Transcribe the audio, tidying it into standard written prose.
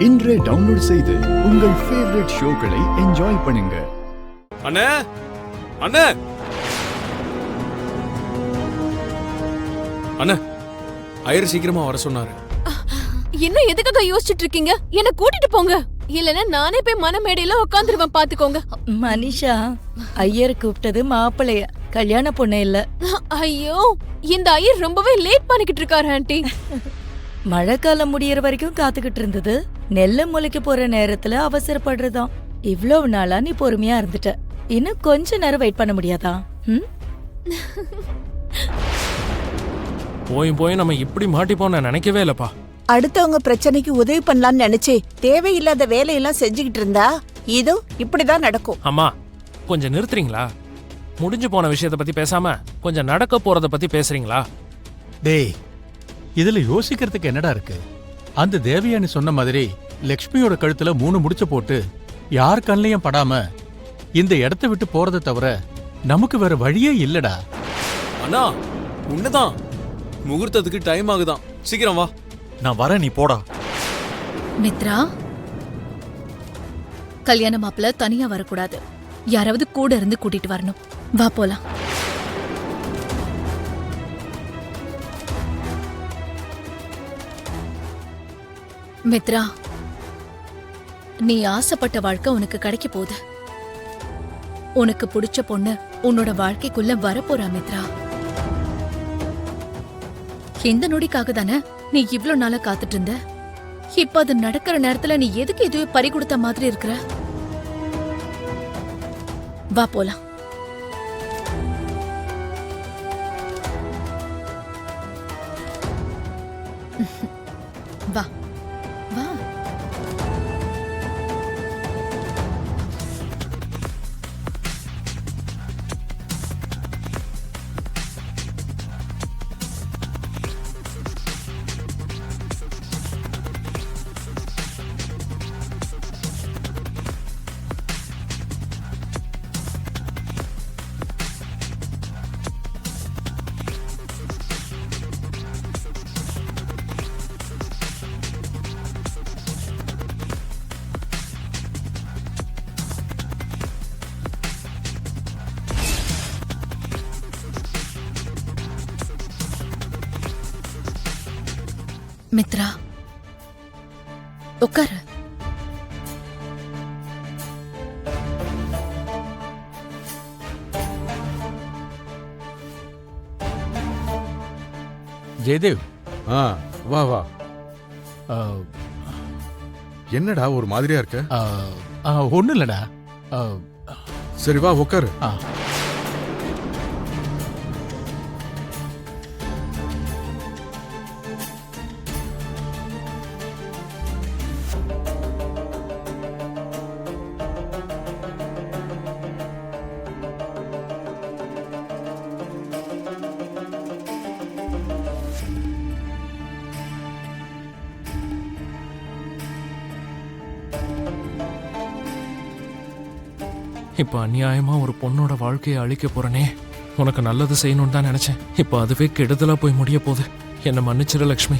இன்றே டவுன்லோட் செய்து உங்கள் ஃபேவரட் ஷோக்களை என்ஜாய் பண்ணுங்க. அண்ணே அண்ணே அண்ணே ஐயர் சீக்கிரமா வர சொன்னாரு. இன்னும் எதுக்காக யோசிச்சுட்டு இருக்கீங்க? என்ன கூட்டிட்டு போங்க, இல்லன்னா நானே போய் மனமேடையில உட்காந்துருவேன். பாத்துக்கோங்க. மனிஷா, ஐயர் கூப்பிட்டது மாப்பிளைய, கல்யாண பொண்ணு இல்ல. ஐயோ, இந்த ஐயர் ரொம்பவே லேட் பண்ணிக்கிட்டு இருக்காரு ஆண்டி. மழைக்காலம் முடியற வரைக்கும் காத்துக்கிட்டு இருந்தது. நெல்ல முளைக்க போற நேரத்துல அவசரப்படுறதாம். இவ்வளவு நாளா நீ பொறுமையா இருந்துட்ட, இன்னும் கொஞ்ச நேரம் வெயிட் பண்ண முடியாதா? போய் நம்ம இப்படி மாட்டிப்போம் நான் நினைக்கவே இல்லப்பா. அடுத்தவங்க பிரச்சனைக்கு உதவி பண்ணலாம்னு நினைச்சு தேவையில்லாத வேலையெல்லாம் செஞ்சுக்கிட்டு இருந்தா இதோ இப்படிதான் நடக்கும். அம்மா கொஞ்சம் நிறுத்துறீங்களா? முடிஞ்சு போன விஷயத்த பத்தி பேசாம கொஞ்சம் நடக்க போறத பத்தி பேசுறீங்களா? டேய், இதுல யோசிக்கிறதுக்கு என்னடா இருக்கு? அந்த தேவயானி சொன்ன மாதிரி லக்ஷ்மியோட கழுத்துல 3 முடிச்ச போட்டு யார் கண்ணையும் படாம இந்த இடத்த விட்டு போறதை தவிர நமக்கு வேற வழியே இல்லடா. அண்ணா உன்னதான் முகூர்த்தத்துக்கு டைம் ஆகுதான், சீக்கிரம் வா. நான் வரேன், நீ போடா. மித்ரா, கல்யாண மாப்பிள்ள தனியா வரக்கூடாது, யாராவது கூட இருந்து கூட்டிட்டு வரணும். வா போலாம். மித்ரா, நீ ஆசைப்பட்ட வாழ்க்கை உனக்கு கிடைக்க போகுது. உனக்கு பிடிச்ச பொண்ணு உன்னோட வாழ்க்கைக்குள்ள வரப்போறா மித்ரா. இந்த நொடிக்காக தானே நீ இவ்ளோ நாளா காத்துட்டு இருந்த. இப்ப அது நடக்கிற நேரத்துல நீ எதுக்கு எதுவும் பறி கொடுத்த மாதிரி இருக்கிற? வா போலாம். வா வா. மித்ரா, உட்காரு. ஜெயதேவ், வா வா. ஆ, என்னடா ஒரு மாதிரியா இருக்க? ஒண்ணும் இல்லடா. சரி வா உட்காரு. இப்ப அநியாயமா ஒரு பொண்ணோட வாழ்க்கையை அழிக்க போறனே. உனக்கு நல்லது செய்யணும்னு தான் நினைச்சேன், இப்ப அதுவே கெடுதலா போய் முடிய போகுது. என்ன மன்னிச்சிரு லக்ஷ்மி.